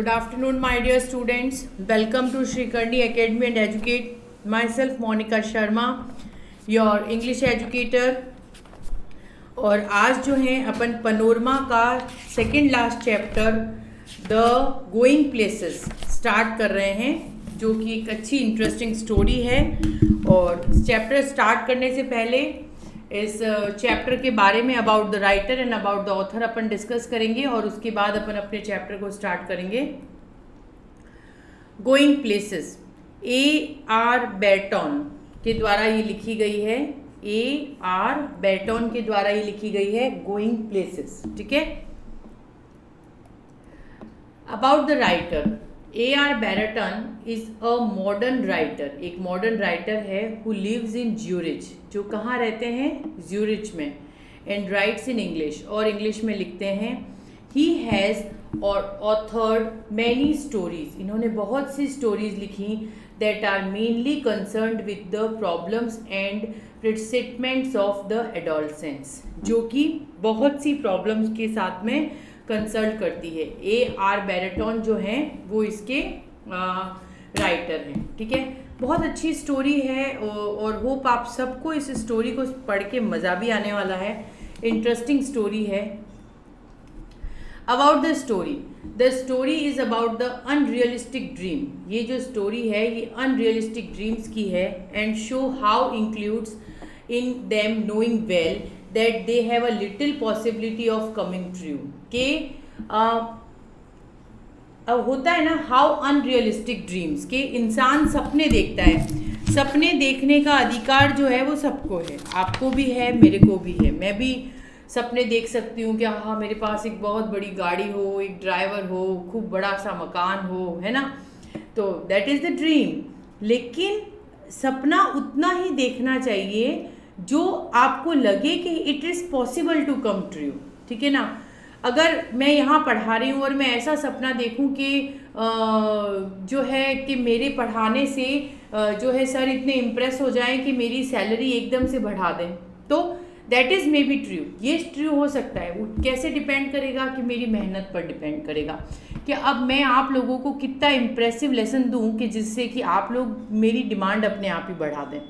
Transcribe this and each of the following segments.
Good afternoon, my dear students. Welcome to Sri Karni Academy and Educate. Myself, Monica Sharma, your English educator. और आज जो है अपन panorama का second last chapter the going places start कर रहे हैं, जो कि एक अच्छी इंटरेस्टिंग स्टोरी है। और चैप्टर स्टार्ट करने से पहले इस चैप्टर के बारे में about the writer and about the author upon discuss करेंगे और उसके बाद अपन अपने चैप्टर को स्टार्ट करेंगे। Going places A.R. बैटन के द्वारा ये लिखी गई है। A.R. बैटन के द्वारा ये लिखी गई है गोइंग प्लेसेस, ठीक है। About the writer, A.R. Barton is a modern writer, एक मॉडर्न राइटर है हु लिव्स इन ज्यूरिच, जो कहाँ रहते हैं, ज्यूरिच में, एंड राइट्स इन इंग्लिश, और इंग्लिश में लिखते हैं। He has authored many stories, इन्होंने बहुत सी स्टोरीज लिखी that are mainly concerned with the problems and presentiments of the adolescents, जो कि बहुत सी प्रॉब्लम्स के साथ में कंसल्ट करती है। A.R. बैटन जो हैं वो इसके राइटर हैं, ठीक है। बहुत अच्छी स्टोरी है और होप आप सबको इस स्टोरी को पढ़ के मज़ा भी आने वाला है। इंटरेस्टिंग स्टोरी है। About the story is about the unrealistic dream. ये जो स्टोरी है ये अनरियलिस्टिक ड्रीम्स की है and show how includes in them knowing well that they have a little possibility of coming true। के अब होता है ना हाउ अनरियलिस्टिक ड्रीम्स, के इंसान सपने देखता है। सपने देखने का अधिकार जो है वो सबको है, आपको भी है, मेरे को भी है। मैं भी सपने देख सकती हूँ कि हाँ मेरे पास एक बहुत बड़ी गाड़ी हो, एक ड्राइवर हो, खूब बड़ा सा मकान हो, है ना, तो दैट इज़ द ड्रीम। लेकिन सपना उतना ही देखना चाहिए जो आपको लगे कि it is possible to come true, ठीक है ना। अगर मैं यहाँ पढ़ा रही हूँ और मैं ऐसा सपना देखूँ कि जो है कि मेरे पढ़ाने से जो है सर इतने इम्प्रेस हो जाएं कि मेरी सैलरी एकदम से बढ़ा दें, तो that is may be true, ये ट्रू हो सकता है। वो कैसे डिपेंड करेगा कि मेरी मेहनत पर डिपेंड करेगा कि अब मैं आप लोगों को कितना इम्प्रेसिव लेसन दूँ कि जिससे कि आप लोग मेरी डिमांड अपने आप ही बढ़ा दें।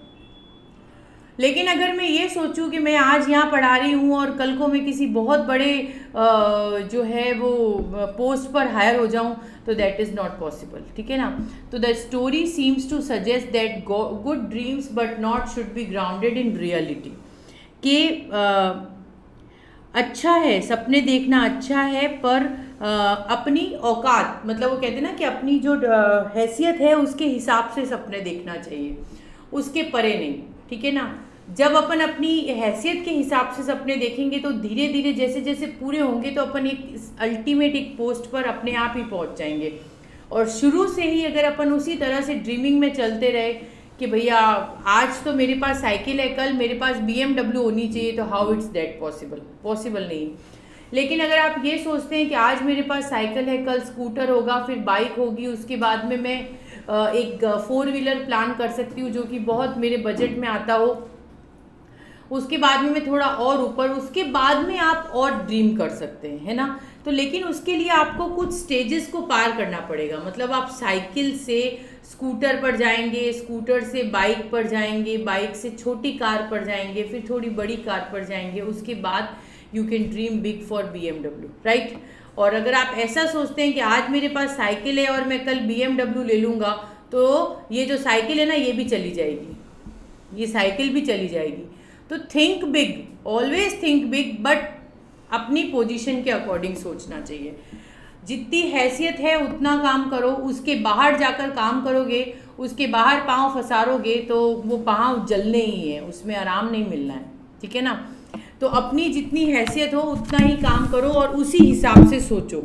लेकिन अगर मैं ये सोचूं कि मैं आज यहाँ पढ़ा रही हूँ और कल को मैं किसी बहुत बड़े जो है वो पोस्ट पर हायर हो जाऊँ, तो दैट इज़ नॉट पॉसिबल, ठीक है ना। तो the story seems to suggest that good dreams but not should be grounded in reality, कि अच्छा है सपने देखना, अच्छा है, पर अपनी औकात, मतलब वो कहते हैं ना कि अपनी जो हैसियत है उसके हिसाब से सपने देखना चाहिए, उसके परे नहीं, ठीक है ना। जब अपन अपनी हैसियत के हिसाब से सपने देखेंगे तो धीरे धीरे जैसे जैसे पूरे होंगे तो अपन एक अल्टीमेट एक पोस्ट पर अपने आप ही पहुंच जाएंगे। और शुरू से ही अगर अपन उसी तरह से ड्रीमिंग में चलते रहे कि भैया आज तो मेरे पास साइकिल है, कल मेरे पास BMW होनी चाहिए, तो हाउ इट्स दैट पॉसिबल नहीं। लेकिन अगर आप ये सोचते हैं कि आज मेरे पास साइकिल है, कल स्कूटर होगा, फिर बाइक होगी, उसके बाद में मैं एक 4 व्हीलर प्लान कर सकती हूँ जो कि बहुत मेरे बजट में आता हो, उसके बाद में मैं थोड़ा और ऊपर, उसके बाद में आप और ड्रीम कर सकते हैं, है ना। तो लेकिन उसके लिए आपको कुछ स्टेजेस को पार करना पड़ेगा। मतलब आप साइकिल से स्कूटर पर जाएंगे, स्कूटर से बाइक पर जाएंगे, बाइक से छोटी कार पर जाएंगे, फिर थोड़ी बड़ी कार पर जाएंगे, उसके बाद you can dream big for BMW, right. और अगर आप ऐसा सोचते हैं कि आज मेरे पास साइकिल है और मैं कल BMW ले लूँगा, तो ये जो साइकिल है ना ये भी चली जाएगी, ये साइकिल भी चली जाएगी। तो think big, always think big, but अपनी पोजीशन के अकॉर्डिंग सोचना चाहिए। जितनी हैसियत है उतना काम करो, उसके बाहर जाकर काम करोगे, उसके बाहर पाँव फंसारोगे तो वो पाँव जलने ही है, उसमें आराम नहीं मिलना है, ठीक है ना। तो अपनी जितनी हैसियत हो उतना ही काम करो और उसी हिसाब से सोचो,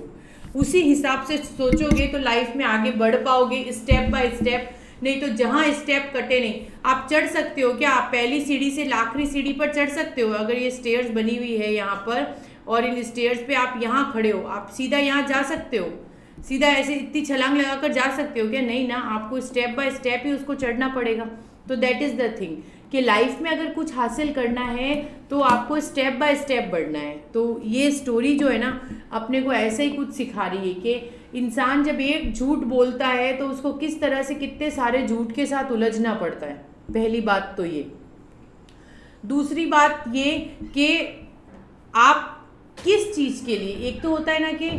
उसी हिसाब से सोचोगे तो लाइफ में आगे बढ़ पाओगे स्टेप बाय स्टेप। नहीं तो जहाँ स्टेप कटे नहीं, आप चढ़ सकते हो क्या, आप पहली सीढ़ी से आखिरी सीढ़ी पर चढ़ सकते हो। अगर ये स्टेयर्स बनी हुई है यहाँ पर और इन स्टेयर्स पे आप यहाँ खड़े हो, आप सीधा यहाँ जा सकते हो, सीधा ऐसे इतनी छलांग लगाकर जा सकते हो क्या, नहीं ना, आपको स्टेप बाय स्टेप ही उसको चढ़ना पड़ेगा। तो दैट इज़ द थिंग कि लाइफ में अगर कुछ हासिल करना है तो आपको स्टेप बाय स्टेप बढ़ना है। तो ये स्टोरी जो है ना अपने को ऐसे ही कुछ सिखा रही है कि इंसान जब एक झूठ बोलता है तो उसको किस तरह से कितने सारे झूठ के साथ उलझना पड़ता है। पहली बात तो ये। दूसरी बात ये कि आप किस चीज़ के लिए, एक तो होता है ना कि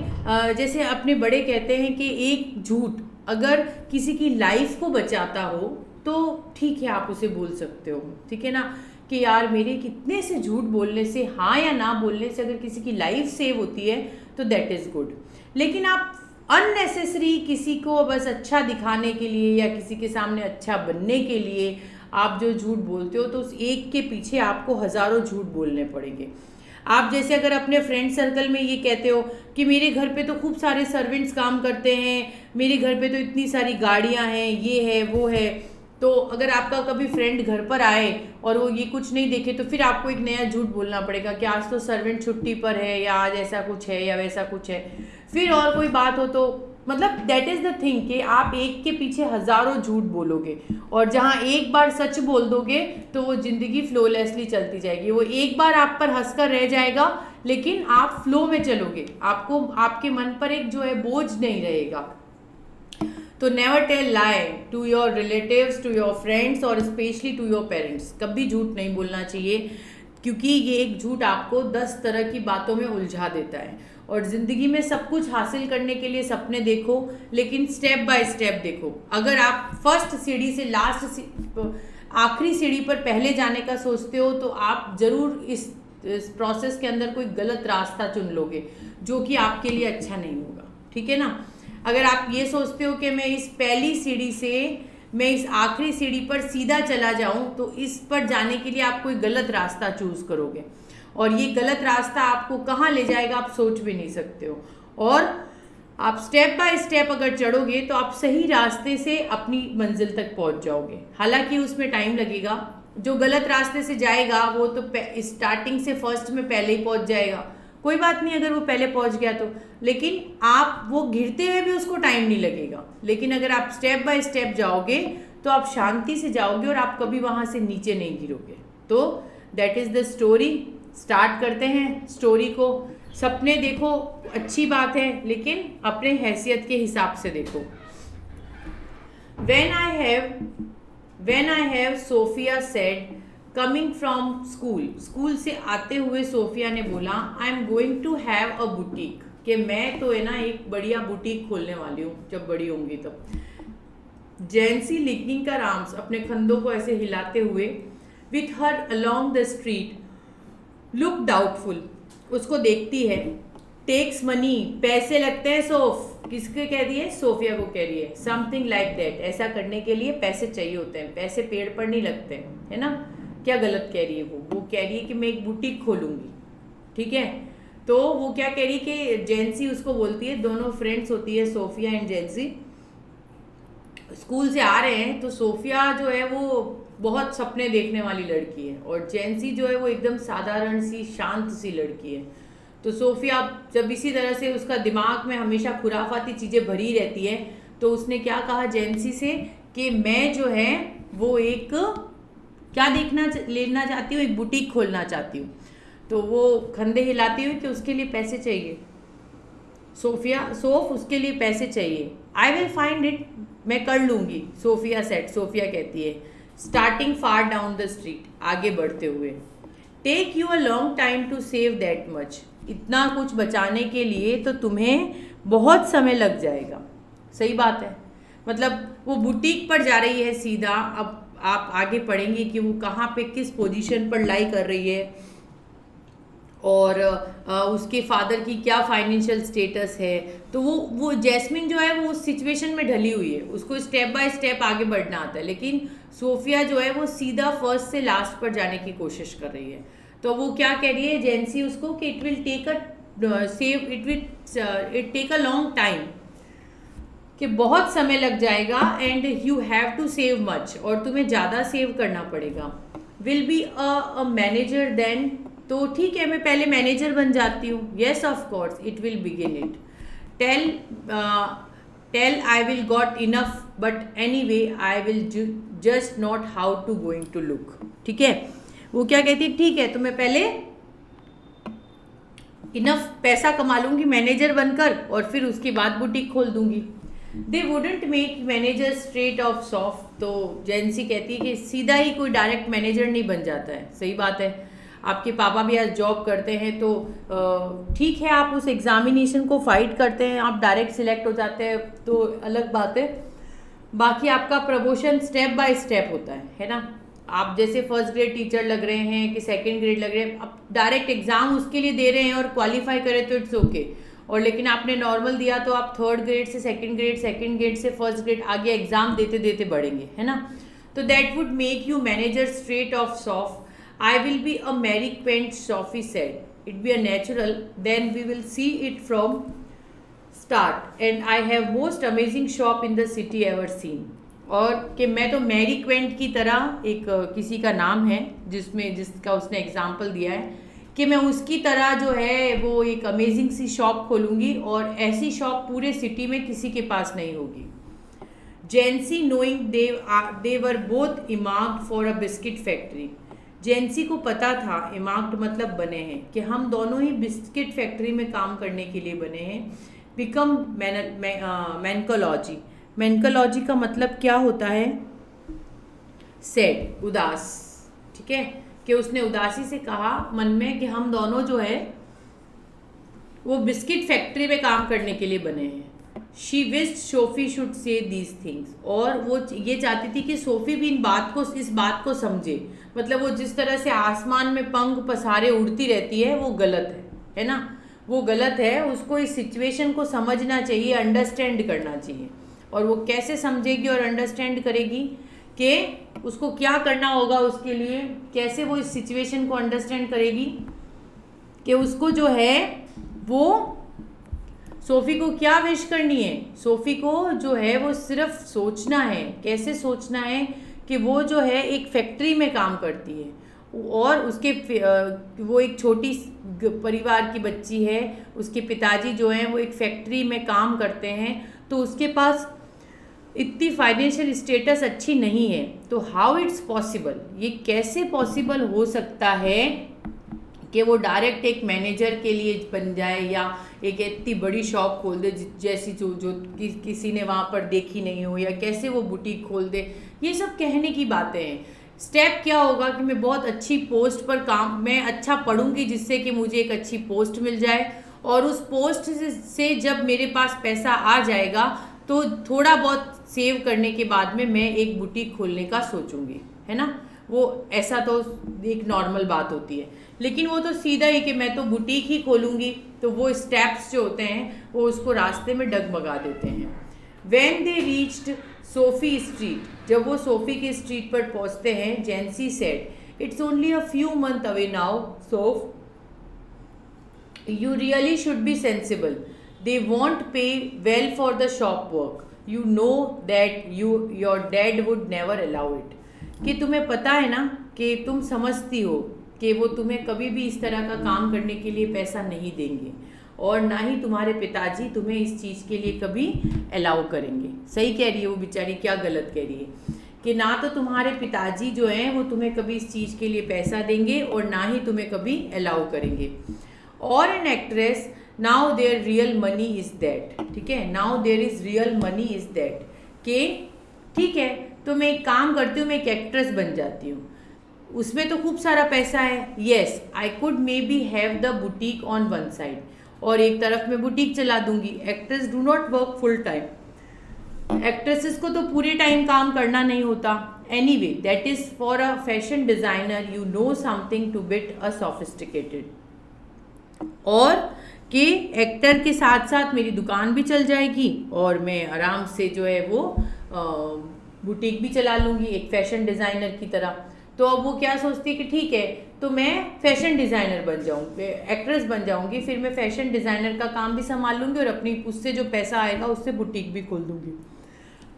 जैसे अपने बड़े कहते हैं कि एक झूठ अगर किसी की लाइफ को बचाता हो तो ठीक है, आप उसे बोल सकते हो, ठीक है ना, कि यार मेरे कितने से झूठ बोलने से, हाँ या ना बोलने से अगर किसी की लाइफ सेव होती है तो दैट इज़ गुड। लेकिन आप अननेसेसरी किसी को बस अच्छा दिखाने के लिए या किसी के सामने अच्छा बनने के लिए आप जो झूठ बोलते हो तो उस एक के पीछे आपको हज़ारों झूठ बोलने पड़ेंगे। आप जैसे अगर अपने फ्रेंड सर्कल में ये कहते हो कि मेरे घर पे तो खूब सारे सर्वेंट्स काम करते हैं, मेरे घर पे तो इतनी सारी गाड़ियाँ हैं, ये है वो है, तो अगर आपका कभी फ्रेंड घर पर आए और वो ये कुछ नहीं देखे तो फिर आपको एक नया झूठ बोलना पड़ेगा कि आज तो सर्वेंट छुट्टी पर है या आज ऐसा कुछ है या वैसा कुछ है। फिर और कोई बात हो तो मतलब दैट इज़ द थिंग कि आप एक के पीछे हज़ारों झूठ बोलोगे और जहाँ एक बार सच बोल दोगे तो वो ज़िंदगी फ्लोलेसली चलती जाएगी। वो एक बार आप पर हंसकर रह जाएगा लेकिन आप फ्लो में चलोगे, आपको आपके मन पर एक जो है बोझ नहीं रहेगा। तो never tell lie to your relatives, to your friends और स्पेशली टू योर पेरेंट्स। कभी झूठ नहीं बोलना चाहिए क्योंकि ये एक झूठ आपको 10 तरह की बातों में उलझा देता है। और ज़िंदगी में सब कुछ हासिल करने के लिए सपने देखो लेकिन स्टेप बाय स्टेप देखो। अगर आप फर्स्ट सीढ़ी से आखिरी सीढ़ी पर पहले जाने का सोचते हो तो आप ज़रूर इस प्रोसेस के अंदर कोई गलत रास्ता चुन लोगे जो कि आपके लिए अच्छा नहीं होगा, ठीक है ना। अगर आप ये सोचते हो कि मैं इस पहली सीढ़ी से मैं इस आखिरी सीढ़ी पर सीधा चला जाऊं तो इस पर जाने के लिए आप कोई गलत रास्ता चूज़ करोगे और ये गलत रास्ता आपको कहाँ ले जाएगा आप सोच भी नहीं सकते हो। और आप स्टेप बाय स्टेप अगर चढ़ोगे तो आप सही रास्ते से अपनी मंजिल तक पहुंच जाओगे। हालांकि उसमें टाइम लगेगा। जो गलत रास्ते से जाएगा वो तो स्टार्टिंग से फर्स्ट में पहले ही पहुंच जाएगा, कोई बात नहीं अगर वो पहले पहुंच गया तो, लेकिन आप वो गिरते हुए भी उसको टाइम नहीं लगेगा। लेकिन अगर आप स्टेप बाय स्टेप जाओगे तो आप शांति से जाओगे और आप कभी वहाँ से नीचे नहीं गिरोगे। तो that is the story. Start करते हैं स्टोरी को। सपने देखो अच्छी बात है लेकिन अपने हैसियत के हिसाब से देखो। When I have Sophia said coming from school से आते हुए सोफिया ने बोला I am going to have a boutique, कि मैं तो है ना एक बढ़िया बुटीक खोलने वाली हूँ जब बड़ी होंगी तब। जेंसी लिंकिंग her arms, अपने कंधों को ऐसे हिलाते हुए, with her along the street, look doubtful, उसको देखती है। टेक्स मनी, पैसे लगते हैं सोफ, किसके कह रही है? सोफिया को कह रही है। समथिंग लाइक दैट, ऐसा करने के लिए पैसे चाहिए होते हैं, पैसे पेड़ पर नहीं लगते हैं, है ना। क्या गलत कह रही है वो कह रही है कि मैं एक बुटीक खोलूंगी, ठीक है। तो वो क्या कह रही है कि जेंसी उसको बोलती है, दोनों फ्रेंड्स होती है सोफिया एंड जेंसी, स्कूल से आ रहे हैं तो सोफिया जो है वो बहुत सपने देखने वाली लड़की है और जेंसी जो है वो एकदम साधारण सी शांत सी लड़की है। तो सोफिया जब इसी तरह से उसका दिमाग में हमेशा खुराफाती चीज़ें भरी रहती है तो उसने क्या कहा जेंसी से कि मैं जो है वो एक क्या लेना चाहती हूँ, एक बुटीक खोलना चाहती हूँ। तो वो कंधे हिलाती हुई कि उसके लिए पैसे चाहिए। सोफ उसके लिए पैसे चाहिए। आई विल फाइंड इट, मैं कर लूँगी, सोफिया कहती है। Starting far down the street, आगे बढ़ते हुए। Take you a long time to save that much, इतना कुछ बचाने के लिए तो तुम्हें बहुत समय लग जाएगा। सही बात है, मतलब वो बुटीक पर जा रही है सीधा। अब आप आगे पढ़ेंगे कि वो कहाँ पे किस पोजीशन पर लाई कर रही है और उसके फादर की क्या फाइनेंशियल स्टेटस है। तो वो जैस्मिन जो है वो उस सिचुएशन में ढली हुई है, उसको स्टेप बाय स्टेप आगे बढ़ना आता है। लेकिन सोफिया जो है वो सीधा फर्स्ट से लास्ट पर जाने की कोशिश कर रही है। तो वो क्या कह रही है जेंसी उसको कि it will take a long time, कि बहुत समय लग जाएगा, and you have to save much, और तुम्हें ज़्यादा सेव करना पड़ेगा। Will be a manager then, तो ठीक है मैं पहले मैनेजर बन जाती हूँ। Yes of course it will begin it. Tell I will got enough but anyway I will just not how to going to look. ठीक है, वो क्या कहती है, ठीक है तो मैं पहले इनफ पैसा कमा लूँगी मैनेजर बनकर और फिर उसके बाद बुटीक खोल दूँगी। They wouldn't make manager straight of soft. तो जेंसी कहती है कि सीधा ही कोई डायरेक्ट मैनेजर नहीं बन जाता है। सही बात है, आपके पापा भी आज जॉब करते हैं तो ठीक है, आप उस एग्जामिनेशन को फाइट करते हैं, आप डायरेक्ट सिलेक्ट हो जाते हैं तो अलग बात है। बाकी आपका प्रमोशन स्टेप बाय स्टेप होता है ना। आप जैसे फर्स्ट ग्रेड टीचर लग रहे हैं कि सेकंड ग्रेड लग रहे हैं, आप डायरेक्ट एग्जाम उसके लिए दे रहे हैं और क्वालिफाई करें तो इट्स ओके। और लेकिन आपने नॉर्मल दिया तो आप थर्ड ग्रेड से सेकंड ग्रेड से फर्स्ट ग्रेड आगे एग्जाम देते देते बढ़ेंगे, है ना। तो that would make you manager straight of soft. I will be a Mary Quant, Sophie said. It be a natural, then we will see it from start. And I have most amazing shop in the city ever seen. और कि मैं तो Mary Quint की तरह, एक किसी का नाम है जिसका उसने एग्जाम्पल दिया है कि मैं उसकी तरह जो है वो एक अमेजिंग सी शॉप खोलूँगी और ऐसी शॉप पूरे सिटी में किसी के पास नहीं होगी। Jansie knowing they were both earmarked for a biscuit factory. Jansie को पता था, इमार्क्ड मतलब बने हैं, कि हम दोनों ही बिस्किट फैक्ट्री में काम करने के लिए बने हैं। बिकम मैनकोलॉजी। मैनकोलॉजी का मतलब क्या होता है? सैड, उदास। ठीक है, कि उसने उदासी से कहा मन में कि हम दोनों जो है वो बिस्किट फैक्ट्री में काम करने के लिए बने हैं। She wished Sophie should say these things. और वो ये चाहती थी कि सोफी भी इस बात को समझे। मतलब वो जिस तरह से आसमान में पंख पसारे उड़ती रहती है वो गलत है ना, वो गलत है। उसको इस सिचुएशन को समझना चाहिए, अंडरस्टैंड करना चाहिए। और वो कैसे समझेगी और अंडरस्टैंड करेगी कि उसको क्या करना होगा, उसके लिए कैसे वो इस सिचुएशन को अंडरस्टैंड करेगी कि उसको जो है वो सोफ़ी को क्या विश करनी है। सोफ़ी को जो है वो सिर्फ सोचना है, कैसे सोचना है कि वो जो है एक फैक्ट्री में काम करती है और उसके वो एक छोटी परिवार की बच्ची है, उसके पिताजी जो हैं वो एक फैक्ट्री में काम करते हैं, तो उसके पास इतनी फाइनेंशियल स्टेटस अच्छी नहीं है। तो हाउ इट्स पॉसिबल, ये कैसे पॉसिबल हो सकता है कि वो डायरेक्ट एक मैनेजर के लिए बन जाए या एक इतनी बड़ी शॉप खोल दे जैसी जो किसी ने वहाँ पर देखी नहीं हो, या कैसे वो बुटीक खोल दे। ये सब कहने की बातें हैं। स्टेप क्या होगा कि मैं बहुत अच्छी पोस्ट पर काम, मैं अच्छा पढ़ूंगी जिससे कि मुझे एक अच्छी पोस्ट मिल जाए, और उस पोस्ट से जब मेरे पास पैसा आ जाएगा तो थोड़ा बहुत सेव करने के बाद में मैं एक बुटीक खोलने का सोचूंगी, है ना। वो ऐसा तो एक नॉर्मल बात होती है, लेकिन वो तो सीधा ही कि मैं तो बुटीक ही खोलूँगी, तो वो स्टेप्स जो होते हैं वो उसको रास्ते में डगमगा देते हैं। When they reached Sophie street, जब वो सोफ़ी की स्ट्रीट पर पहुँचते हैं, Jansie said it's only a few month away now Soph, you really should be sensible, they won't pay well for the shop work, you know that your dad would never allow it. कि तुम्हें पता है ना, कि तुम समझती हो कि वो तुम्हें कभी भी इस तरह का काम करने के लिए पैसा नहीं देंगे, और ना ही तुम्हारे पिताजी तुम्हें इस चीज़ के लिए कभी अलाउ करेंगे। सही कह रही है वो बेचारी, क्या गलत कह रही है कि ना तो तुम्हारे पिताजी जो हैं वो तुम्हें कभी इस चीज़ के लिए पैसा देंगे और ना ही तुम्हें कभी अलाउ करेंगे। और an actress now there real money is that. ठीक है, now there is real money is that, कि ठीक है तो मैं एक काम करती हूँ, मैं एक एक्ट्रेस बन जाती हूँ, उसमें तो खूब सारा पैसा है। Yes I could may be have the boutique on one side, और एक तरफ मैं बुटीक चला दूंगी। Actress do not work full time, actresses को तो पूरे टाइम काम करना नहीं होता। Anyway that is for a fashion designer, you know something two bit a sophisticated. और कि एक्टर के साथ साथ मेरी दुकान भी चल जाएगी और मैं आराम से जो है वो बुटीक भी चला लूँगी एक फैशन डिज़ाइनर की तरह। तो अब वो क्या सोचती है कि ठीक है तो मैं फैशन डिज़ाइनर बन जाऊँ, एक्ट्रेस बन जाऊँगी, फिर मैं फैशन डिज़ाइनर का काम भी संभाल लूँगी और अपनी उससे जो पैसा आएगा उससे बुटीक भी खोल दूँगी।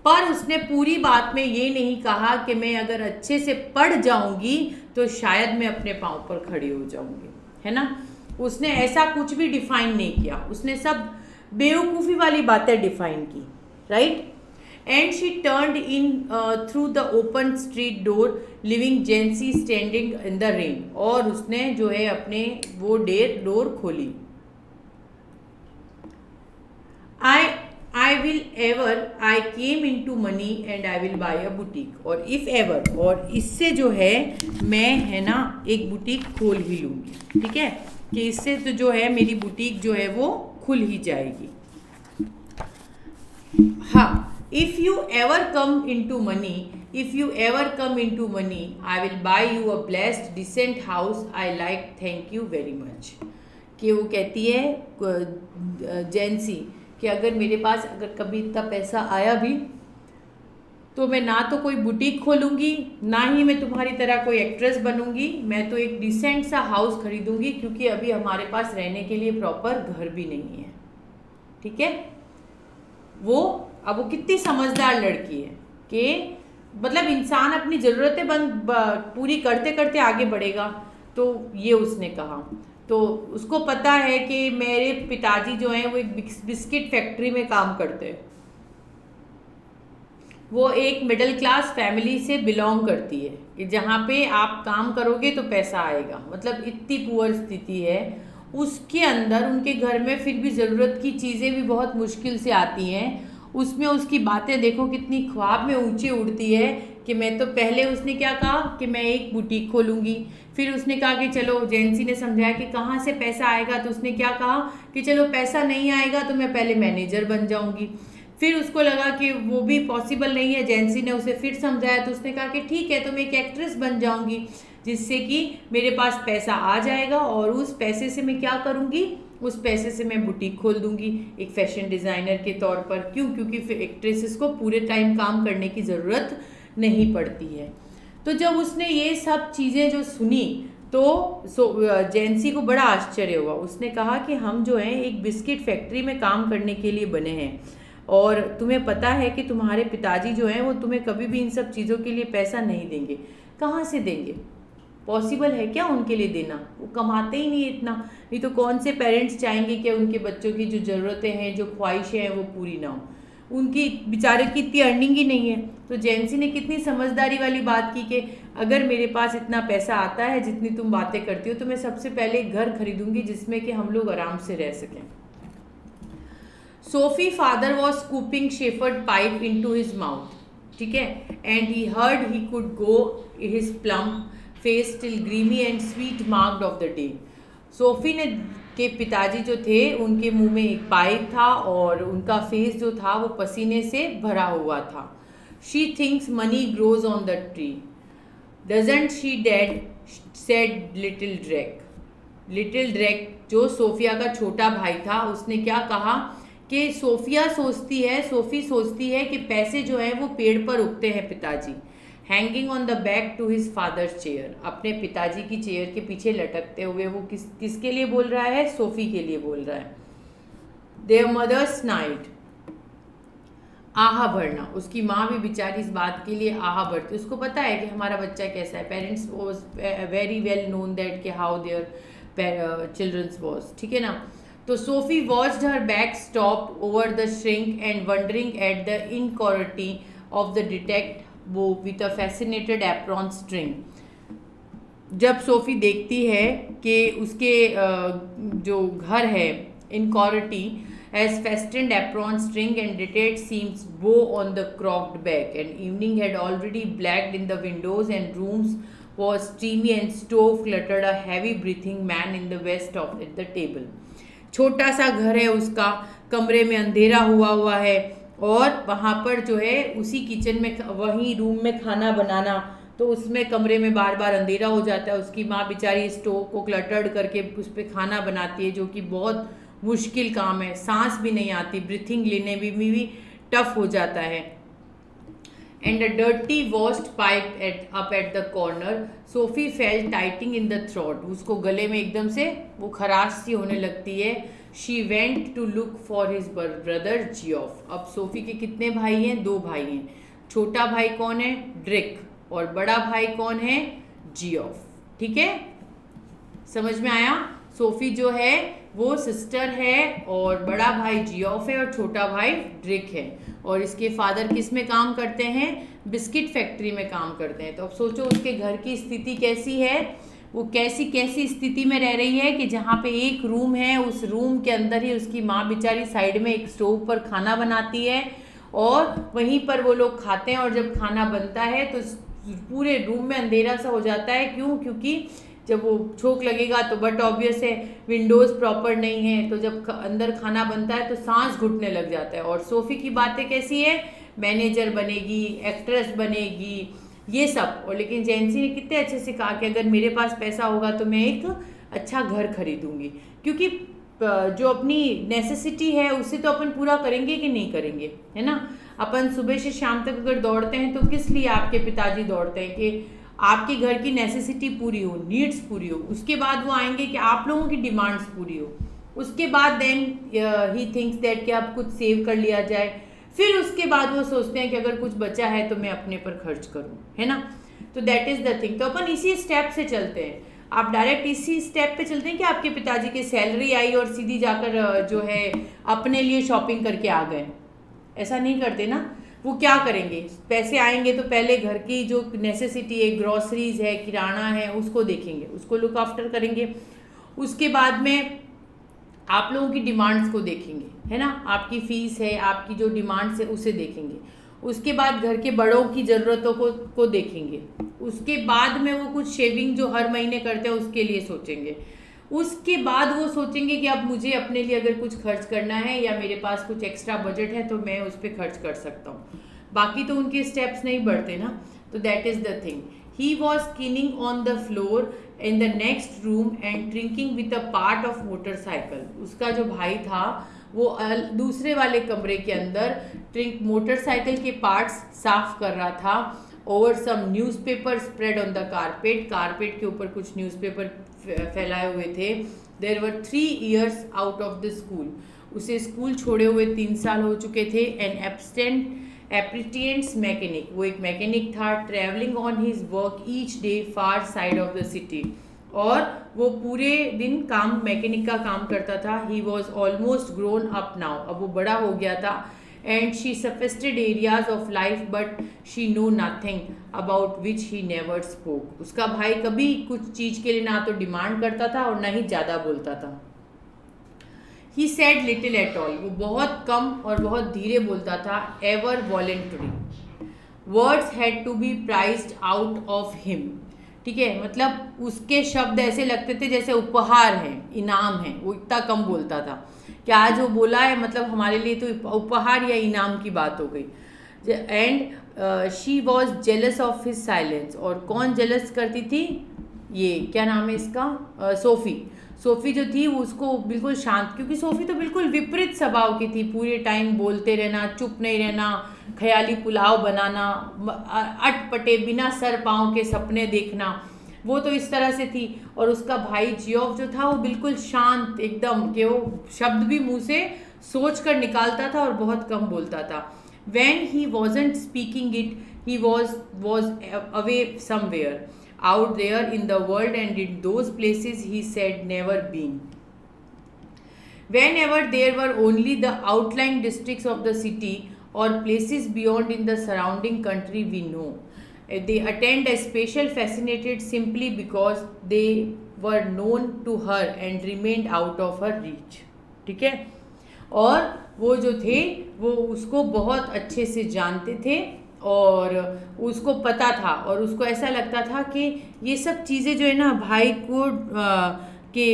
पर उसने पूरी बात में ये नहीं कहा कि मैं अगर अच्छे से पढ़ जाऊँगी तो शायद मैं अपने पाँव पर खड़ी हो जाऊँगी, है ना। उसने ऐसा कुछ भी डिफाइन नहीं किया, उसने सब बेवकूफ़ी वाली बातें डिफाइन की, right. And she turned in through the open street door, leaving Jency standing in the rain. और उसने जो है अपने वो डोर खोली, I I will ever I came into money and I will buy a boutique, और if ever, और इससे जो है मैं है ना एक बुटीक खोल ही लूँगी, ठीक है, कि इससे तो जो है मेरी बुटीक जो है वो खुल ही जाएगी। हाँ, if you ever come into money, if you ever come into money I will buy you a blessed decent house I like, thank you very much. कि वो कहती है जैंसी कि अगर मेरे पास अगर कभी इतना पैसा आया भी तो मैं ना तो कोई बुटीक खोलूँगी, ना ही मैं तुम्हारी तरह कोई एक्ट्रेस बनूँगी, मैं तो एक डिसेंट सा हाउस खरीदूँगी, क्योंकि अभी हमारे पास रहने के लिए प्रॉपर घर भी नहीं है, ठीक है। अब वो कितनी समझदार लड़की है कि मतलब इंसान अपनी ज़रूरतें पूरी करते करते आगे बढ़ेगा। तो ये उसने कहा, तो उसको पता है कि मेरे पिताजी जो हैं वो एक बिस्किट फैक्ट्री में काम करते हैं, वो एक मिडिल क्लास फैमिली से बिलोंग करती है कि जहाँ पे आप काम करोगे तो पैसा आएगा, मतलब इतनी पुअर स्थिति है उसके अंदर। उनके घर में फिर भी ज़रूरत की चीज़ें भी बहुत मुश्किल से आती हैं। उसमें उसकी बातें देखो कितनी ख्वाब में ऊंची उड़ती है कि मैं तो पहले उसने क्या कहा कि मैं एक बुटीक खोलूँगी, फिर उसने कहा कि चलो, जैंसी ने समझाया कि कहाँ से पैसा आएगा, तो उसने क्या कहा कि चलो पैसा नहीं आएगा तो मैं पहले मैनेजर बन जाऊँगी। फिर उसको लगा कि वो भी पॉसिबल नहीं है, जैंसी ने उसे फिर समझाया तो उसने कहा कि ठीक है तो मैं एक एक्ट्रेस बन जाऊँगी, जिससे कि मेरे पास पैसा आ जाएगा और उस पैसे से मैं क्या करूँगी, उस पैसे से मैं बुटीक खोल दूँगी एक फैशन डिज़ाइनर के तौर पर। क्यों? क्योंकि फिर एक्ट्रेसेस को पूरे टाइम काम करने की ज़रूरत नहीं पड़ती है। तो जब उसने ये सब चीज़ें जो सुनी तो जैंसी को बड़ा आश्चर्य हुआ। उसने कहा कि हम जो हैं एक बिस्किट फैक्ट्री में काम करने के लिए बने हैं, और तुम्हें पता है कि तुम्हारे पिताजी जो हैं वो तुम्हें कभी भी इन सब चीज़ों के लिए पैसा नहीं देंगे। कहाँ से देंगे? पॉसिबल है क्या उनके लिए देना? वो कमाते ही नहीं इतना, नहीं तो कौन से पेरेंट्स चाहेंगे कि उनके बच्चों की जो ज़रूरतें हैं, जो ख्वाहिशें हैं वो पूरी ना हो। उनकी बेचारे की इतनी अर्निंग ही नहीं है। तो जैंसी ने कितनी समझदारी वाली बात की कि अगर मेरे पास इतना पैसा आता है जितनी तुम बातें करती हो, तो मैं सबसे पहले घर खरीदूंगी जिसमें कि हम लोग आराम से रह सकें। Sophie father was scooping shepherd pipe into his mouth, ठीक है, and he heard he could go his plum face till creamy and sweet marked off the day. Sophie ने के पिताजी जो थे उनके मुंह में एक पाइप था और उनका फेस जो था वो पसीने से भरा हुआ था। She thinks money grows on the tree, doesn't she dad, said little Derek. Little Derek जो सोफिया का छोटा भाई था, उसने क्या कहा कि सोफी सोचती है कि पैसे जो हैं वो पेड़ पर उगते हैं पिताजी। Hanging on the back to his father's chair, अपने पिताजी की चेयर के पीछे लटकते हुए वो किसके लिए बोल रहा है? सोफी के लिए बोल रहा है। देयर मदर्स नाइट, आहा भरना, उसकी माँ भी बेचारी इस बात के लिए आहा भरती, उसको पता है कि हमारा बच्चा कैसा है। Parents was very well known that कि हाउ देयर चिल्ड्रंस वॉज, ठीक है ना। तो Sophie watched her back stop over the shrink and wondering at the insecurity of the detect bow with a fascinated apron string. जब Sophie देखती है कि उसके जो घर है इनक्योरिटी has fastened apron string and knitted seams bow on the crocked back, and evening had already blacked in the windows and rooms was steamy and stove cluttered a heavy breathing man in the west of at the table. छोटा सा घर है उसका, कमरे में अंधेरा हुआ है और वहाँ पर जो है उसी किचन में वहीं रूम में खाना बनाना, तो उसमें कमरे में बार बार अंधेरा हो जाता है। उसकी माँ बेचारी स्टोव को क्लटर्ड करके उस पर खाना बनाती है, जो कि बहुत मुश्किल काम है, सांस भी नहीं आती, ब्रीथिंग लेने में भी टफ हो जाता है। And a dirty washed pipe up at the corner, Sophie fail टाइटिंग in the throat, उसको गले में एकदम से वो खराश सी होने लगती है। She went to look for his brother Geoff. अब सोफी के कितने भाई हैं? 2 भाई हैं। छोटा भाई कौन है? ड्रिक, और बड़ा भाई कौन है? जियोफ, ठीक है, समझ में आया। सोफी जो है वो सिस्टर है और बड़ा भाई जियोफ है और छोटा भाई ड्रिक है, और इसके फादर किस में काम करते हैं? बिस्किट फैक्ट्री में काम करते हैं। तो अब सोचो उसके घर की स्थिति कैसी है, वो कैसी कैसी स्थिति में रह रही है कि जहाँ पे एक रूम है, उस रूम के अंदर ही उसकी माँ बेचारी साइड में एक स्टोव पर खाना बनाती है और वहीं पर वो लोग खाते हैं। और जब खाना बनता है तो पूरे रूम में अंधेरा सा हो जाता है। क्यों? क्योंकि जब वो छोक लगेगा तो बट ऑब्वियस है विंडोज़ प्रॉपर नहीं है, तो जब अंदर खाना बनता है तो सांस घुटने लग जाता है। और सोफ़ी की बातें कैसी है, मैनेजर बनेगी, एक्ट्रेस बनेगी, ये सब। और लेकिन जैंसी ने कितने अच्छे से कहा कि अगर मेरे पास पैसा होगा तो मैं एक अच्छा घर खरीदूंगी, क्योंकि जो अपनी नेसेसिटी है उसे तो अपन पूरा करेंगे कि नहीं करेंगे, है ना। अपन सुबह से शाम तक अगर दौड़ते हैं तो किस लिए आपके पिताजी दौड़ते हैं? कि आपके घर की नेसेसिटी पूरी हो, नीड्स पूरी हो, उसके बाद वो आएंगे कि आप लोगों की डिमांड्स पूरी हो। उसके बाद देन ही थिंक्स दैट कि अब कुछ सेव कर लिया जाए, फिर उसके बाद वो सोचते हैं कि अगर कुछ बचा है तो मैं अपने पर खर्च करूं, है ना। तो दैट इज़ द थिंग। तो अपन इसी स्टेप से चलते हैं। आप डायरेक्ट इसी स्टेप पे चलते हैं कि आपके पिताजी की सैलरी आई और सीधी जाकर जो है अपने लिए शॉपिंग करके आ गए, ऐसा नहीं करते ना। वो क्या करेंगे, पैसे आएंगे तो पहले घर की जो नेसेसिटी है, ग्रॉसरीज है, किराना है, उसको देखेंगे, उसको लुक आफ्टर करेंगे। उसके बाद में आप लोगों की डिमांड्स को देखेंगे, है ना। आपकी फ़ीस है, आपकी जो डिमांड्स है उसे देखेंगे। उसके बाद घर के बड़ों की ज़रूरतों को देखेंगे। उसके बाद में वो कुछ शेविंग जो हर महीने करते हैं उसके लिए सोचेंगे। उसके बाद वो सोचेंगे कि अब मुझे अपने लिए अगर कुछ खर्च करना है या मेरे पास कुछ एक्स्ट्रा बजट है तो मैं उस पर खर्च कर सकता हूँ। बाकी तो उनके स्टेप्स नहीं बढ़ते ना। तो that is the thing. He was skinning on the floor in the next room and drinking with a part of motorcycle. उसका जो भाई था वो दूसरे वाले कमरे के अंदर मोटरसाइकिल के पार्ट्स साफ कर रहा था। Over some newspaper spread on the carpet, carpet के ऊपर कुछ न्यूज़पेपर फैलाए हुए थे। There were 3 years out of the school, उसे स्कूल छोड़े हुए 3 साल हो चुके थे। एन एप्रिटियंट्स मैकेनिक, वो एक मैकेनिक था। Travelling on his work each day far side of the city, और वो पूरे दिन काम मैकेनिक का काम करता था। He was almost grown up now, अब वो बड़ा हो गया था। And she suspected areas of life but she know nothing about which he never spoke. उसका भाई कभी कुछ चीज़ के लिए ना तो डिमांड करता था और ना ही ज़्यादा बोलता था। He said little at all, वो बहुत कम और बहुत धीरे बोलता था। Ever voluntary words had to be prized out of him, ठीक है। मतलब उसके शब्द ऐसे लगते थे जैसे उपहार हैं, इनाम है। वो इतना कम बोलता था कि आज वो बोला है मतलब हमारे लिए तो उपहार या इनाम की बात हो गई। And she was jealous of his silence, और कौन जेलस करती थी? ये क्या नाम है इसका, सोफ़ी। सोफ़ी जो थी उसको बिल्कुल शांत, क्योंकि सोफ़ी तो बिल्कुल विपरीत स्वभाव की थी। पूरे टाइम बोलते रहना, चुप नहीं रहना, ख्याली पुलाव बनाना, अटपटे बिना सर पाँव के सपने देखना, वो तो इस तरह से थी। और उसका भाई जियोफ जो था वो बिल्कुल शांत एकदम, कि वो शब्द भी मुंह से सोच कर निकालता था और बहुत कम बोलता था। When he wasn't speaking it, he was away somewhere out there in the world, and in those places he said never been. Whenever there were only the outlying districts of the city or places beyond in the surrounding country, we know they attend a special fascinated simply because they were known to her and remained out of her reach, ठीक है। और वो जो थे वो उसको बहुत अच्छे से जानते थे और उसको पता था, और उसको ऐसा लगता था कि ये सब चीज़ें जो है ना भाई को के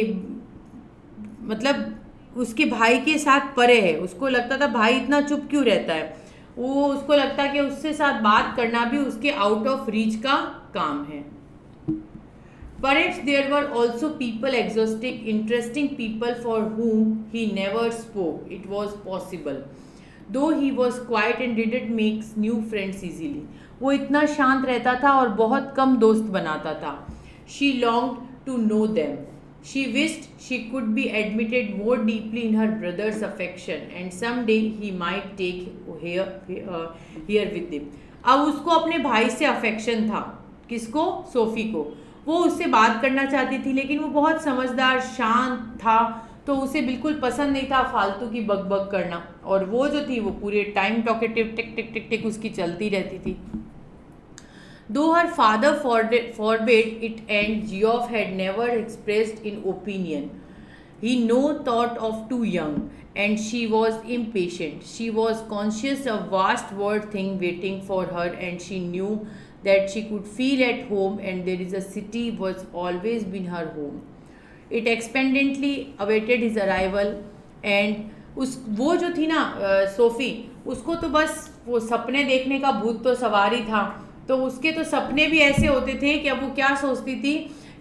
मतलब उसके भाई के साथ परे है। उसको लगता था भाई इतना चुप क्यों रहता है, वो उसको लगता कि उससे साथ बात करना भी उसके आउट ऑफ रीच का काम है। Perhaps there were also people exotic, interesting people for whom he never spoke. It was possible. Though he was quiet and didn't make new friends easily. वो इतना शांत रहता था और बहुत कम दोस्त बनाता था। She longed to know them. She wished she could be admitted more deeply in her brother's affection, and someday he might take here with him. अब उसको अपने भाई से अफेक्शन था। किसको? सोफ़ी को। वो उससे बात करना चाहती थी, लेकिन वो बहुत समझदार शांत था, तो उसे बिल्कुल पसंद नहीं था फालतू की बक करना। और वो जो थी वो पूरे टाइम टॉकेटिव टिक टिक टिक टिक उसकी चलती रहती थी। Though her father forbade it and Geoff had never expressed in opinion, he no thought of too young, and she was impatient. She was conscious of vast world thing waiting for her, and she knew that she could feel at home, and there is a city was always been her home. It expectantly awaited his arrival, and उस वो जो थी ना SoFi, उसको तो बस वो सपने देखने का भूत तो सवार ही था। तो उसके तो सपने भी ऐसे होते थे कि अब वो क्या सोचती थी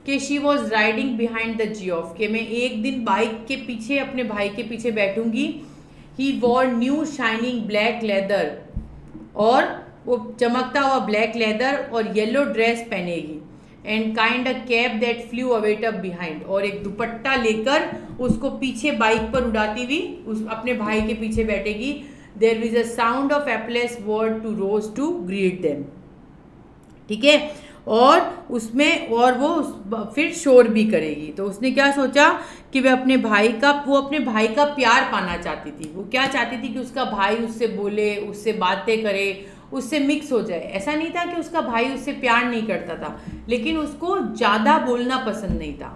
कि she was riding behind the Geoff, कि मैं एक दिन बाइक के पीछे अपने भाई के पीछे बैठूंगी। He wore new shining black leather, और वो चमकता हुआ ब्लैक लेदर और येलो ड्रेस पहनेगी, and kind a cap that flew await up behind, और एक दुपट्टा लेकर उसको पीछे बाइक पर उड़ाती हुई उस अपने भाई के पीछे बैठेगी। There is a sound of applause word to rose to greet them, ठीक है। और उसमें और वो फिर शोर भी करेगी। तो उसने क्या सोचा कि वो अपने भाई का प्यार पाना चाहती थी। वो क्या चाहती थी कि उसका भाई उससे बोले, उससे बातें करे, उससे मिक्स हो जाए। ऐसा नहीं था कि उसका भाई उससे प्यार नहीं करता था, लेकिन उसको ज़्यादा बोलना पसंद नहीं था।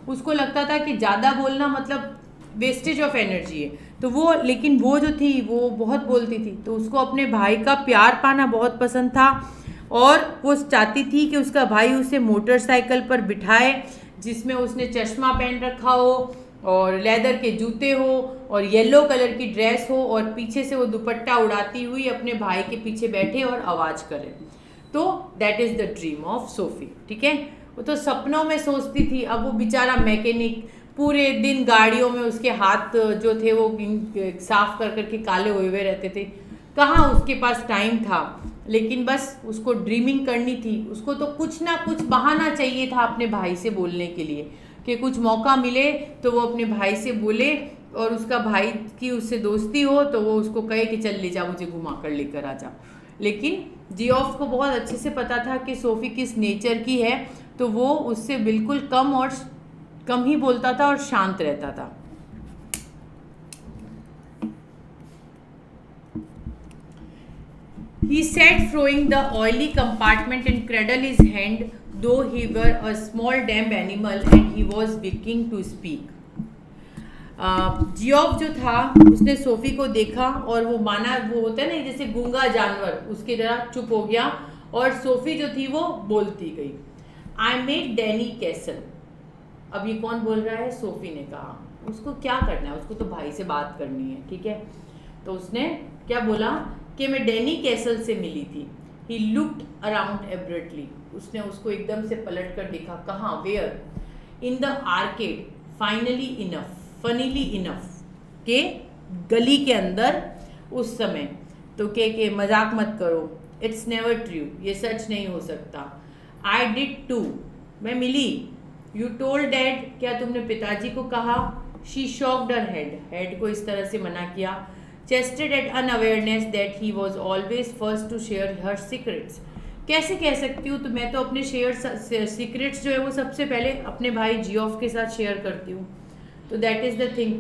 उसको लगता था कि ज़्यादा बोलना मतलब वेस्टेज ऑफ एनर्जी है। तो लेकिन वो जो थी वो बहुत बोलती थी, तो उसको अपने भाई का प्यार पाना बहुत पसंद था, और वो चाहती थी कि उसका भाई उसे मोटरसाइकिल पर बिठाए, जिसमें उसने चश्मा पहन रखा हो और लेदर के जूते हो और येलो कलर की ड्रेस हो, और पीछे से वो दुपट्टा उड़ाती हुई अपने भाई के पीछे बैठे और आवाज़ करे। तो that is the dream of SoFi, ठीक है। वो तो सपनों में सोचती थी। अब वो बेचारा मैकेनिक पूरे दिन गाड़ियों में, उसके हाथ जो थे वो साफ कर करके काले हुए रहते थे। कहाँ उसके पास टाइम था, लेकिन बस उसको ड्रीमिंग करनी थी। उसको तो कुछ ना कुछ बहाना चाहिए था अपने भाई से बोलने के लिए, कि कुछ मौका मिले तो वो अपने भाई से बोले, और उसका भाई की उससे दोस्ती हो तो वो उसको कहे कि चल ले जा, मुझे घुमा कर लेकर आ जा। लेकिन जियोफ को बहुत अच्छे से पता था कि सोफ़ी किस नेचर की है, तो वो उससे बिल्कुल कम ही बोलता था और शांत रहता था। He sat throwing the oily compartment and cradled his hand, though he were a small damp animal and he was beginning to speak. Geoff जो था उसने सोफ़ी को देखा, और वो माना वो होता है ना जैसे गूंगा जानवर, उसकी तरह चुप हो गया, और सोफ़ी जो थी वो बोलती गई। I made Danny castle. अब ये कौन बोल रहा है? सोफ़ी ने कहा। उसको क्या करना है, उसको तो भाई से बात करनी है, ठीक है। तो उसने क्या बोला कि मैं डैनी कैसल से मिली थी। He looked around abruptly. उसने उसको एकदम से पलट कर देखा। कहाँ? Where? In the arcade. Funnily enough के गली के अंदर उस समय। तो के मजाक मत करो, इट्स नेवर ट्रू, ये सच नहीं हो सकता। आई डिड टू, मैं मिली। यू टोल्ड डैड, क्या तुमने पिताजी को कहा? शी शॉक्ड हर हेड को इस तरह से मना किया। Chested at unawareness that he was always first to share her secrets. कैसे कह सकती हूँ? तो मैं तो अपने सीक्रेट्स जो है वो सबसे पहले अपने भाई जियोफ के साथ शेयर करती हूँ। तो दैट इज़ द थिंग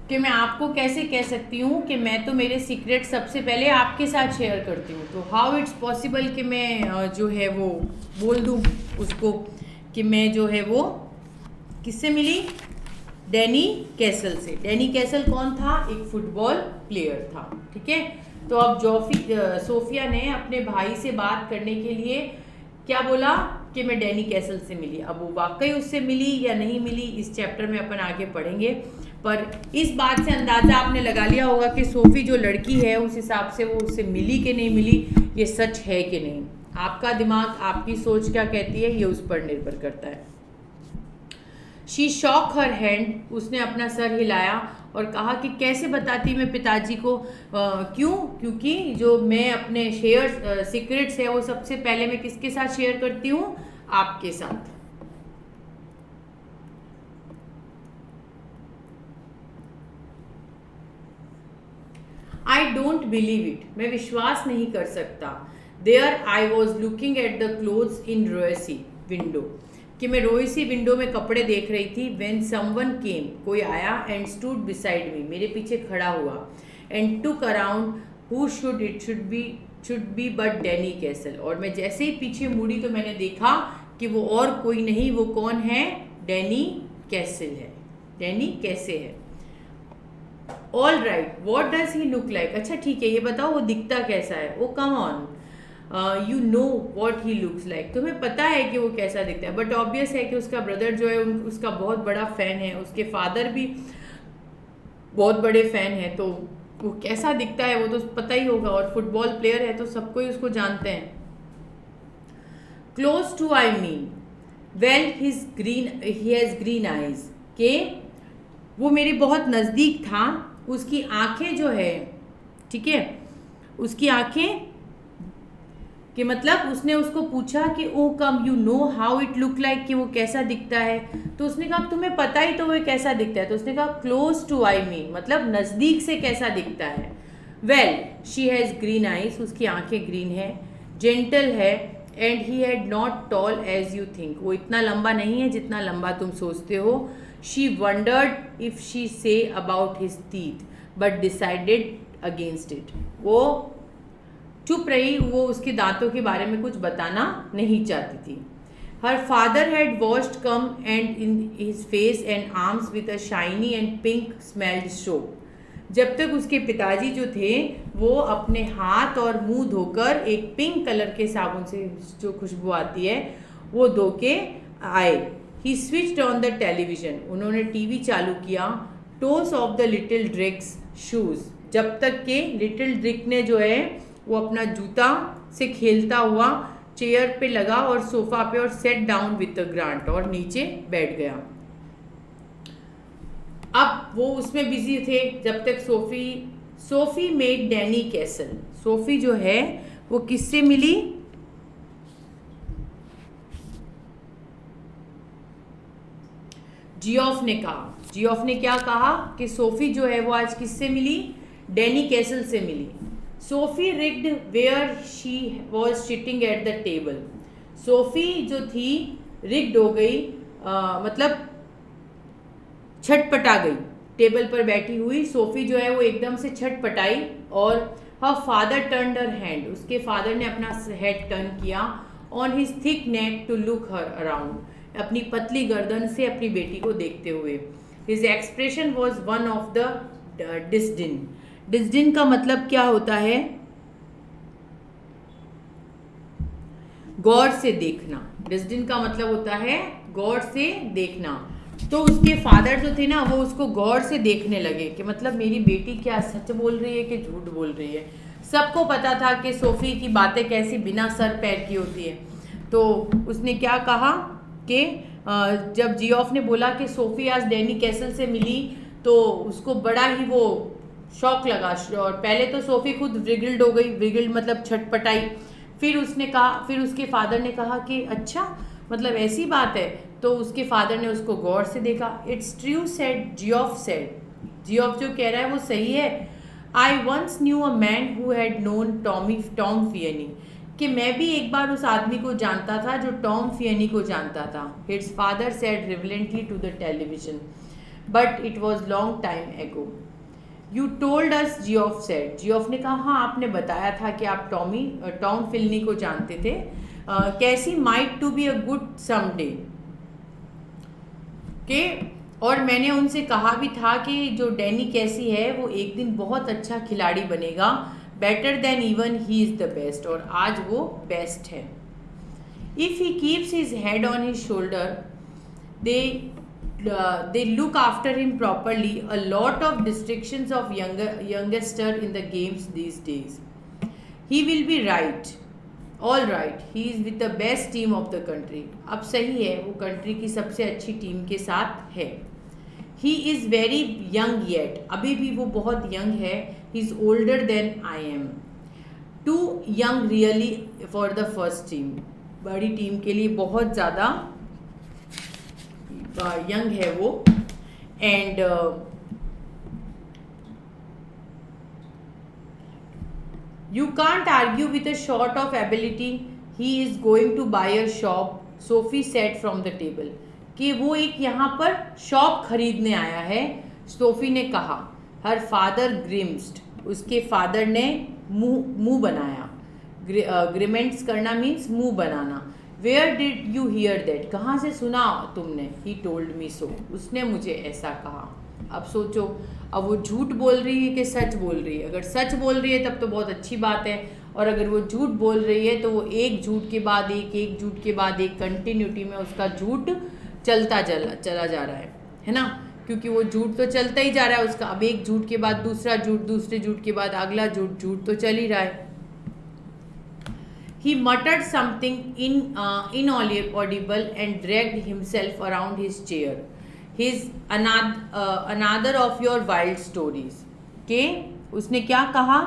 कि मैं आपको कैसे कह सकती हूँ कि मैं तो मेरे सीक्रेट सबसे पहले आपके साथ शेयर करती हूँ। तो हाउ इट्स पॉसिबल कि मैं जो है वो बोल दूँ उसको कि मैं जो है वो किससे मिली? डैनी कैसल से। डैनी कैसल कौन था? एक फुटबॉल प्लेयर था, ठीक है। तो अब सोफिया ने अपने भाई से बात करने के लिए क्या बोला कि मैं डैनी कैसल से मिली। अब वो वाकई उससे मिली या नहीं मिली, इस चैप्टर में अपन आगे पढ़ेंगे। पर इस बात से अंदाज़ा आपने लगा लिया होगा कि सोफ़ी जो लड़की है उस हिसाब से वो उससे मिली कि नहीं मिली, ये सच है कि नहीं। आपका दिमाग, आपकी सोच क्या कहती है, ये उस पर निर्भर करता है। शी शॉक हर हैंड, उसने अपना सर हिलाया और कहा कि कैसे बताती मैं पिताजी को? क्यों? क्योंकि जो मैं अपने सीक्रेट्स है वो सबसे पहले मैं किसके साथ शेयर करती हूँ? आपके साथ। आई डोंट बिलीव इट, मैं विश्वास नहीं कर सकता। There I was looking at the clothes in Royce's window, कि मैं रोयसी विंडो में कपड़े देख रही थी। व्हेन समवन केम, कोई आया, एंड स्टूड बिसाइड मी, मेरे पीछे खड़ा हुआ, and took around who should it should be should be but Danny castle. और मैं जैसे ही पीछे मुड़ी तो मैंने देखा कि वो और कोई नहीं, वो कौन है? डैनी कैसल है। डैनी कैसे है? All right, what does he look like? अच्छा ठीक है, ये बताओ वो दिखता कैसा है? Oh come on, you know what he looks like. तुम्हें पता है कि वो कैसा दिखता है। बट ऑब्वियस है कि उसका ब्रदर जो है उसका बहुत बड़ा फ़ैन है, उसके फादर भी बहुत बड़े फ़ैन है, तो वो कैसा दिखता है वो तो पता ही होगा। और फुटबॉल प्लेयर है तो सबको ही उसको जानते हैं। Close to I mean, well he has green eyes, के वो मेरे बहुत नज़दीक था। उसकी आंखें जो है, ठीक है, उसकी आंखें कि मतलब उसने उसको पूछा कि oh come you know how it look like, कि वो कैसा दिखता है। तो उसने कहा तुम्हें पता ही तो वो कैसा दिखता है। तो उसने कहा क्लोज टू आई मीन, मतलब नज़दीक से कैसा दिखता है। Well she has green eyes, उसकी आंखें ग्रीन है, जेंटल है, and he had not tall as you think, वो इतना लंबा नहीं है जितना लंबा तुम सोचते हो। She wondered if she say about his teeth but decided against it, वो चुप रही, वो उसके दांतों के बारे में कुछ बताना नहीं चाहती थी। Her father had washed come and in his face and arms with a shiny and pink smelled soap, जब तक उसके पिताजी जो थे वो अपने हाथ और मुंह धोकर एक पिंक कलर के साबुन से जो खुशबू आती है वो धो के आए। He switched on the television, उन्होंने टीवी चालू किया। टोस ऑफ द लिटिल ड्रिक्स शूज, जब तक के लिटिल ड्रिक ने जो है वो अपना जूता से खेलता हुआ चेयर पे लगा और सोफा पे और set down with the grant, और नीचे बैठ गया। अब वो उसमें बिजी थे जब तक Sophie made Danny castle, Sophie जो है वो किससे मिली? जियोफ ने कहा, जियोफ ने क्या कहा कि सोफी जो है वो आज किससे मिली? डैनी कैसल से मिली। Sophie rigid where she was sitting at the table, Sophie जो थी रिग्ड हो गई, मतलब छटपटा गई, टेबल पर बैठी हुई सोफी जो है वो एकदम से छटपटाई। और her father turned her hand, उसके फादर ने अपना हेड टर्न किया, on his thick neck to look her around, अपनी पतली गर्दन से अपनी बेटी को देखते हुए। His expression was one of the disdain, disdain का मतलब क्या होता है? गौर से देखना, डिस्डिन का मतलब होता है गौर से देखना। तो उसके फादर जो थे ना वो उसको गौर से देखने लगे कि मतलब मेरी बेटी क्या सच बोल रही है कि झूठ बोल रही है। सबको पता था कि सोफ़ी की बातें कैसी बिना सर पैर की होती है। तो उसने क्या कहा कि जब जियोफ ने बोला कि सोफ़ी आज डैनी कैसल से मिली तो उसको बड़ा ही वो शौक लगा। और पहले तो सोफ़ी खुद विगिल्ड हो गई, विगिल्ड मतलब छटपटाई। फिर उसने कहा, फिर उसके फादर ने कहा कि अच्छा मतलब ऐसी बात है। तो उसके फादर ने उसको गौर से देखा। It's true said Geoff, Geoff जो कह रहा है वो सही है। I once knew a man who had known Tom Feeney, कि मैं भी एक बार उस आदमी को जानता था जो टॉम फियनी को जानता था। His father said reluctantly to the television, but it was long time ago. You told us, Geoff said, Geoff ने कहा हाँ आपने बताया था कि आप टॉम फियनी को जानते थे। कैसी might to be a good someday के, और मैंने उनसे कहा भी था कि जो डैनी कैसी है वो एक दिन बहुत अच्छा खिलाड़ी बनेगा, better than even he is the best, और आज वो बेस्ट है। If he keeps his head on his shoulder they look after him properly, a lot of distractions of youngster in the games these days. He will be right, all right, he is with the best team of the country. अब सही है, वो country की सबसे अच्छी team के साथ है। He is very young yet, अभी भी वो बहुत यंग है। He is older than I am, too young really for the first team, बड़ी टीम के लिए बहुत ज़्यादा यंग है वो। And you can't argue with a short of ability, he is going to buy a shop, Sophie said from the table, कि वो एक यहाँ पर शॉप खरीदने आया है, सोफी ने कहा। हर फादर ग्रिम्स्ड, उसके फादर ने मुंह बनाया। ग्रीमेंट्स करना मीन्स मुंह बनाना। Where did you hear that, कहाँ से सुना तुमने? ही टोल्ड मी सो, उसने मुझे ऐसा कहा। अब सोचो, अब वो झूठ बोल रही है कि सच बोल रही है? अगर सच बोल रही है तब तो बहुत अच्छी बात है, और अगर वो झूठ बोल रही है तो वो एक झूठ के बाद एक झूठ के बाद एक कंटिन्यूटी में उसका झूठ चलता चला जा रहा है ना, क्योंकि वो झूठ तो चलता ही जा रहा है उसका। अब एक झूठ के बाद दूसरा झूठ, दूसरे झूठ के बाद अगला झूठ, झूठ तो चल ही रहा है। He muttered something inaudible and dragged himself around his chair. His another of your wild stories. के उसने क्या कहा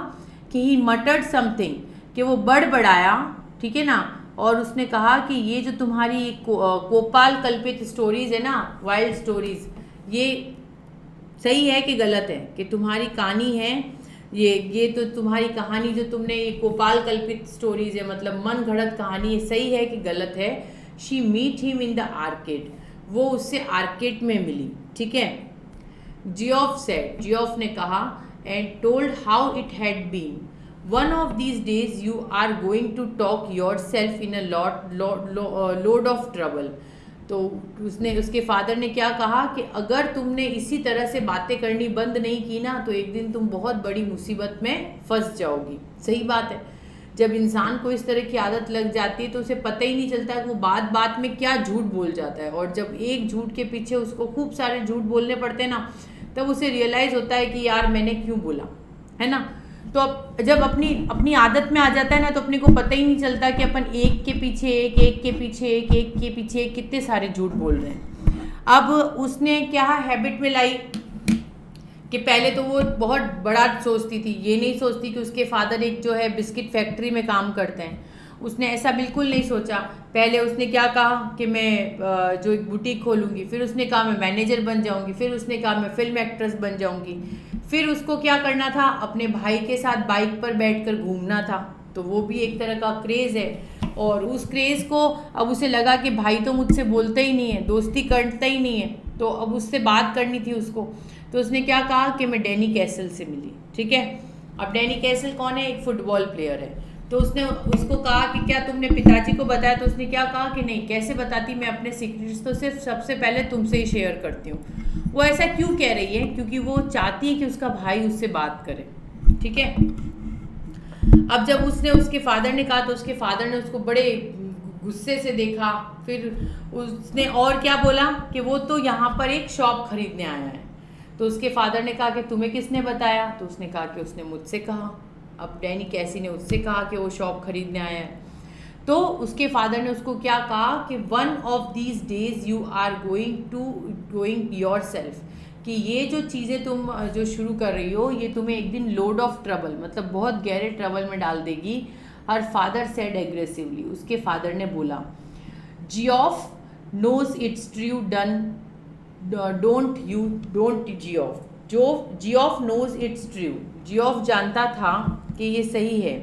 कि he muttered something, कि वो बड़बड़ाया, ठीक है ना, और उसने कहा कि ये जो तुम्हारी कोपाल कल्पित स्टोरीज है ना, वाइल्ड स्टोरीज, ये सही है कि गलत है? कि तुम्हारी कहानी है ये तो तुम्हारी कहानी जो तुमने ये कोपाल कल्पित स्टोरीज है, मतलब मन घड़त कहानी है, सही है कि गलत है? She meet him in the arcade, वो उससे आर्केड में मिली, ठीक है। जियोफ सेड, जियोफ ने कहा, and told how it had been, one of these days you are going to talk yourself in a load of trouble. तो उसके father ने क्या कहा कि अगर तुमने इसी तरह से बातें करनी बंद नहीं की ना, तो एक दिन तुम बहुत बड़ी मुसीबत में फंस जाओगी। सही बात है, जब इंसान को इस तरह की आदत लग जाती है तो उसे पता ही नहीं चलता कि वो बात बात में क्या झूठ बोल जाता है, और जब एक झूठ के पीछे उसको खूब सारे झूठ बोलने पड़ते हैं ना, तब उसे रियलाइज़ होता है कि यार मैंने क्यों बोला, है ना। तो अब जब अपनी आदत में आ जाता है ना, तो अपने को पता ही नहीं चलता कि अपन एक के पीछे एक के पीछे एक के पीछे एक कितने सारे झूठ बोल रहे हैं। अब उसने क्या हैबिट में लाई कि पहले तो वो बहुत बड़ा सोचती थी, ये नहीं सोचती कि उसके फादर एक जो है बिस्किट फैक्ट्री में काम करते हैं, उसने ऐसा बिल्कुल नहीं सोचा। पहले उसने क्या कहा कि मैं जो एक बुटीक खोलूँगी, फिर उसने कहा मैं मैनेजर बन जाऊँगी, फिर उसने कहा मैं फिल्म एक्ट्रेस बन जाऊँगी, फिर उसको क्या करना था, अपने भाई के साथ बाइक पर बैठकर घूमना था, तो वो भी एक तरह का क्रेज़ है। और उस क्रेज़ को अब उसे लगा कि भाई तो मुझसे बोलता ही नहीं है, दोस्ती करता ही नहीं है, तो अब उससे बात करनी थी उसको। तो उसने क्या कहा कि मैं डैनी कैसल से मिली, ठीक है। अब डैनी कैसल कौन है? एक फुटबॉल प्लेयर है। तो उसने उसको कहा कि क्या तुमने पिताजी को बताया? तो उसने क्या कहा कि नहीं, कैसे बताती, मैं अपने सीक्रेट्स तो सिर्फ सबसे पहले तुमसे ही शेयर करती हूँ। वो ऐसा क्यों कह रही है? क्योंकि वो चाहती है कि उसका भाई उससे बात करे, ठीक है। अब जब उसके फादर ने कहा, तो उसके फादर ने उसको बड़े गुस्से से देखा। फिर उसने और क्या बोला कि वो तो यहाँ पर एक शॉप खरीदने आया है। तो उसके फादर ने कहा कि तुम्हें किसने बताया? तो उसने कहा कि उसने मुझसे कहा। अब डैनी कैसी ने उससे कहा कि वो शॉप खरीदने आया है। तो उसके फादर ने उसको क्या कहा कि one of these days you are going yourself, कि ये जो चीज़ें तुम जो शुरू कर रही हो, ये तुम्हें एक दिन लोड ऑफ ट्रबल, मतलब बहुत गहरे ट्रबल में डाल देगी। हर फादर सेड एग्रेसिवली, उसके फादर ने बोला, Geoff knows it's true done, don't Geoff, जो Geoff knows it's true, Geoff जानता था कि ये सही है,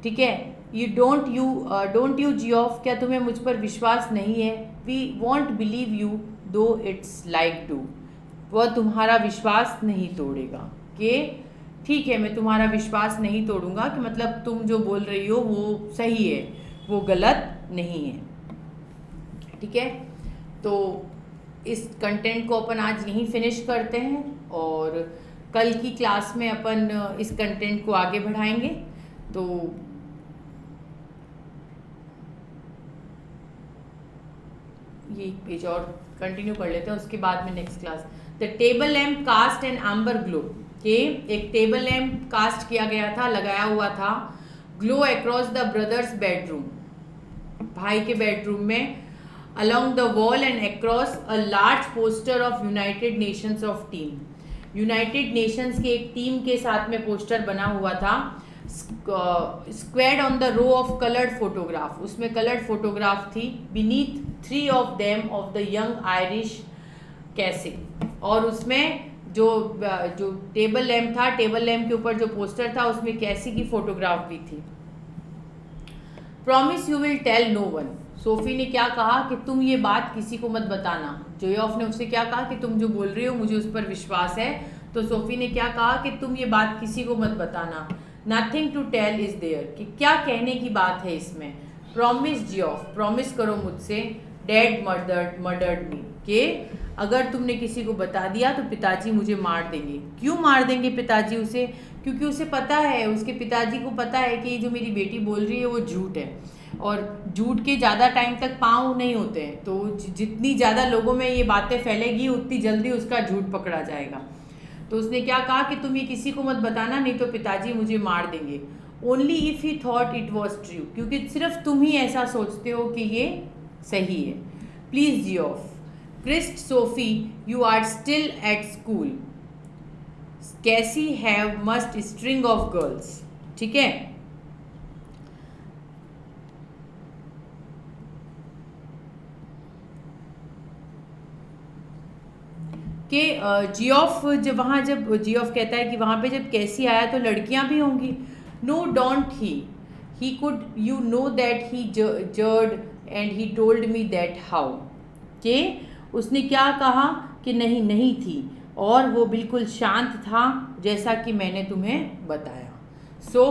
ठीक है। डोंट यू जियोफ, क्या तुम्हें मुझ पर विश्वास नहीं है? वी वॉन्ट बिलीव यू दो इट्स लाइक टू, वह तुम्हारा विश्वास नहीं तोड़ेगा। कि ठीक है, मैं तुम्हारा विश्वास नहीं तोड़ूंगा, कि मतलब तुम जो बोल रही हो वो सही है, वो गलत नहीं है, ठीक है। तो इस कंटेंट को अपन आज यहीं फिनिश करते हैं, और कल की क्लास में अपन इस कंटेंट को आगे बढ़ाएंगे। तो ये एक पेज और कंटिन्यू कर लेते हैं, उसके बाद में next class. The table lamp cast and amber glow, के एक टेबल लैम्प कास्ट किया गया था, लगाया हुआ था, glow across the brothers bedroom, भाई के बेडरूम में, along the wall and across a large poster of United Nations of team, United Nations के एक टीम के साथ में पोस्टर बना हुआ था। Squared on the row of coloured photograph, उसमें कलर्ड फोटोग्राफ थी। Beneath 3 of them of the young Irish कैसे, और उसमें जो टेबल लैम्प था, टेबल लैम्प के ऊपर जो पोस्टर था, उसमें कैसी की फोटोग्राफ भी थी। Promise you will tell no one, Sophie ने क्या कहा कि तुम ये बात किसी को मत बताना। जियोफ ने उससे क्या कहा कि तुम जो बोल रही हो मुझे उस पर विश्वास है। तो सोफी ने क्या कहा कि तुम ये बात किसी को मत बताना। Nothing to tell is there, कि क्या कहने की बात है इसमें। प्रॉमिस जियोफ, प्रॉमिस करो मुझसे, डैड मर्डर्ड मी, कि अगर तुमने किसी को बता दिया तो पिताजी मुझे मार देंगे। क्यों मार देंगे पिताजी उसे? क्योंकि उसे पता है, उसके पिताजी को पता है कि जो मेरी बेटी बोल रही है वो झूठ है, और झूठ के ज़्यादा टाइम तक पाँव नहीं होते हैं, तो जितनी ज़्यादा लोगों में ये बातें फैलेगी उतनी जल्दी उसका झूठ पकड़ा जाएगा। तो उसने क्या कहा कि तुम ये किसी को मत बताना, नहीं तो पिताजी मुझे मार देंगे। Only if he thought it was true, क्योंकि सिर्फ तुम ही ऐसा सोचते हो कि ये सही है। Please Geoff, Christ Sophie, you are still at school, Casey have must string of girls. ठीक है, कि जियोफ जब जियोफ कहता है कि वहाँ पे जब कैसी आया तो लड़कियाँ भी होंगी। No don't he could you know that he jeered and he told me that how, कि उसने क्या कहा कि नहीं नहीं थी, और वो बिल्कुल शांत था जैसा कि मैंने तुम्हें बताया। सो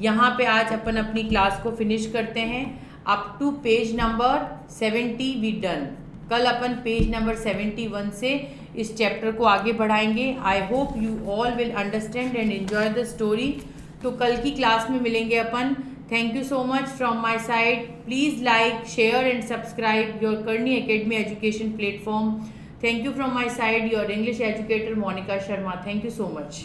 यहाँ पे आज अपन अपनी क्लास को फिनिश करते हैं। Up to page number 70 we done. कल अपन पेज नंबर 71 से इस चैप्टर को आगे बढ़ाएंगे। I hope you all will understand and enjoy the story. तो कल की क्लास में मिलेंगे अपन। Thank you so much from my side. Please like, share and subscribe your Karni academy education platform. Thank you from my side, your English educator Monica Sharma. Thank you so much.